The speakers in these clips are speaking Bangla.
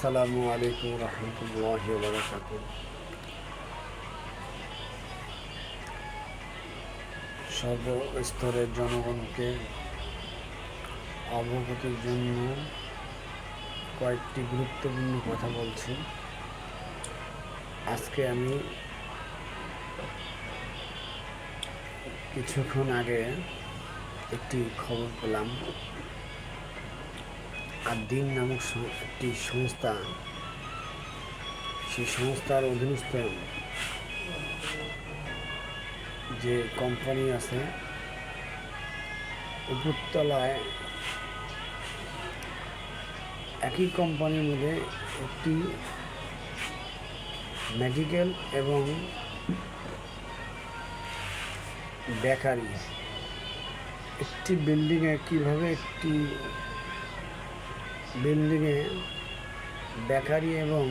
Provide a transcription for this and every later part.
আসসালামু আলাইকুম রহমতুল্লাহি ওয়া বারাকাতুহু। সর্বস্তরের জনগণকে অবগতির জন্য কয়েকটি গুরুত্বপূর্ণ কথা বলছি। আজকে আমি কিছুক্ষণ আগে একটি খবর পেলাম, আদ-দ্বীন নামক একটি সংস্থা, সেই সংস্থার অধীনস্থ যে কোম্পানি আছে, উপরতলায় একই কোম্পানির মধ্যে একটি মেডিকেল এবং বেকারি, একটি বিল্ডিংয়ে কীভাবে একটি বিল্ডিংয়ে বেকারি এবং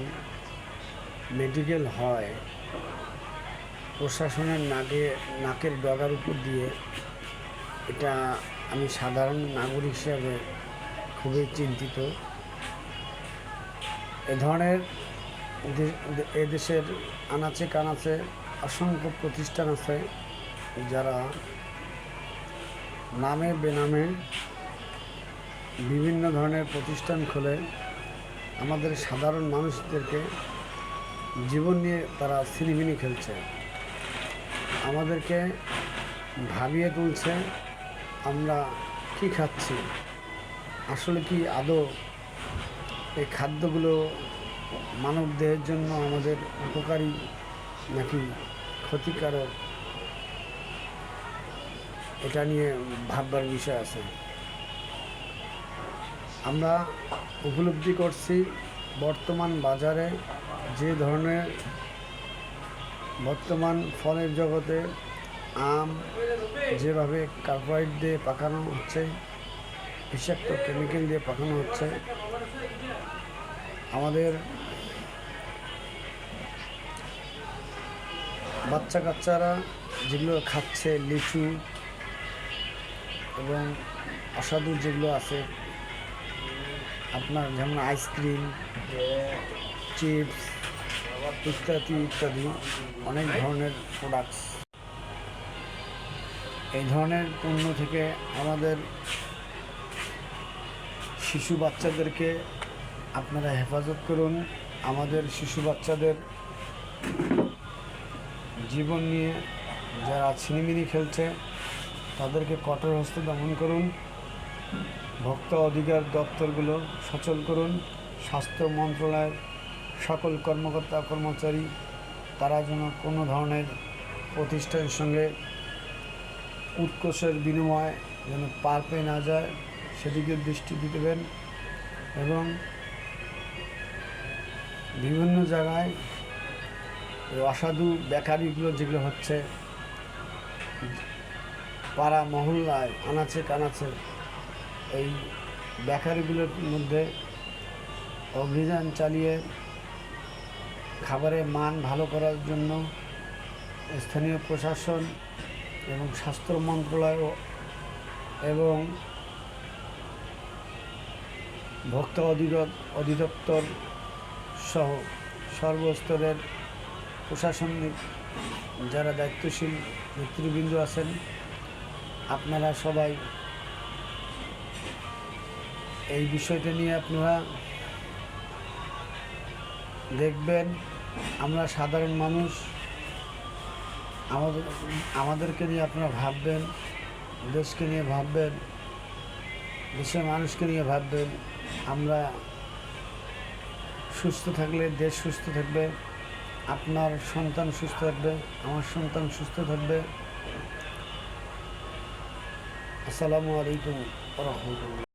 মেডিকেল হয়, প্রশাসনের নাকের ডগার উপর দিয়ে, এটা আমি সাধারণ নাগরিক হিসাবে খুবই চিন্তিত। এ ধরনের এদেশের আনাচে কানাচে অসংখ্য প্রতিষ্ঠান আছে যারা নামে বেনামে বিভিন্ন ধরনের প্রতিষ্ঠান খোলে আমাদের সাধারণ মানুষদেরকে জীবন নিয়ে তারা ছিনিমিনি খেলছে, আমাদেরকে ভাবিয়ে তুলছে আমরা কি খাচ্ছি, আসলে কি আদৌ এই খাদ্যগুলো মানব দেহের জন্য আমাদের উপকারী নাকি ক্ষতিকারক, এটা নিয়ে ভাববার বিষয় আছে। আমরা উপলব্ধি করছি বর্তমান বাজারে যে ধরনের বর্তমান ফলের জগতে আম যেভাবে কার্বাইড দিয়ে পাকানো হচ্ছে, বিষাক্ত কেমিক্যাল দিয়ে পাকানো হচ্ছে, আমাদের বাচ্চা কাচ্চারা যেগুলো খাচ্ছে, লিচু এবং অসাধু যেগুলো আছে আপনার, যেমন আইসক্রিম, চিপস ইত্যাদি ইত্যাদি অনেক ধরনের প্রোডাক্টস, এই ধরনের পণ্য থেকে আমাদের শিশু বাচ্চাদেরকে আপনারা হেফাজত করুন। আমাদের শিশু বাচ্চাদের জীবন নিয়ে যারা ছিনিমিনি খেলছে তাদেরকে কঠোর হস্তে দমন করুন। ভোক্তা অধিকার দপ্তরগুলো সচল করুন। স্বাস্থ্য মন্ত্রণালয়ের সকল কর্মকর্তা কর্মচারী তারা যেন কোনো ধরনের প্রতিষ্ঠানের সঙ্গে উৎকোষের বিনিময়ে যেন পার পেয়ে না যায় সেদিকে দৃষ্টি দেবেন। এবং বিভিন্ন জায়গায় অসাধু বেকারিগুলো যেগুলো হচ্ছে পাড়া মহল্লায় আনাচে কানাচে, এই বেকারিগুলোর মধ্যে অভিযান চালিয়ে খাবারের মান ভালো করার জন্য স্থানীয় প্রশাসন এবং স্বাস্থ্য মন্ত্রণালয় এবং ভোক্তা অধিদপ্তর সহ সর্বস্তরের প্রশাসনিক যারা দায়িত্বশীল নেতৃবৃন্দ আছেন, আপনারা সবাই এই বিষয়টা নিয়ে আপনারা দেখবেন। আমরা সাধারণ মানুষ, আমাদেরকে নিয়ে আপনারা ভাববেন, দেশকে নিয়ে ভাববেন, দেশের মানুষকে নিয়ে ভাববেন। আমরা সুস্থ থাকলে দেশ সুস্থ থাকবে, আপনার সন্তান সুস্থ থাকবে, আমার সন্তান সুস্থ থাকবে। আসসালামু আলাইকুম ওয়া রাহমাতুল্লাহ।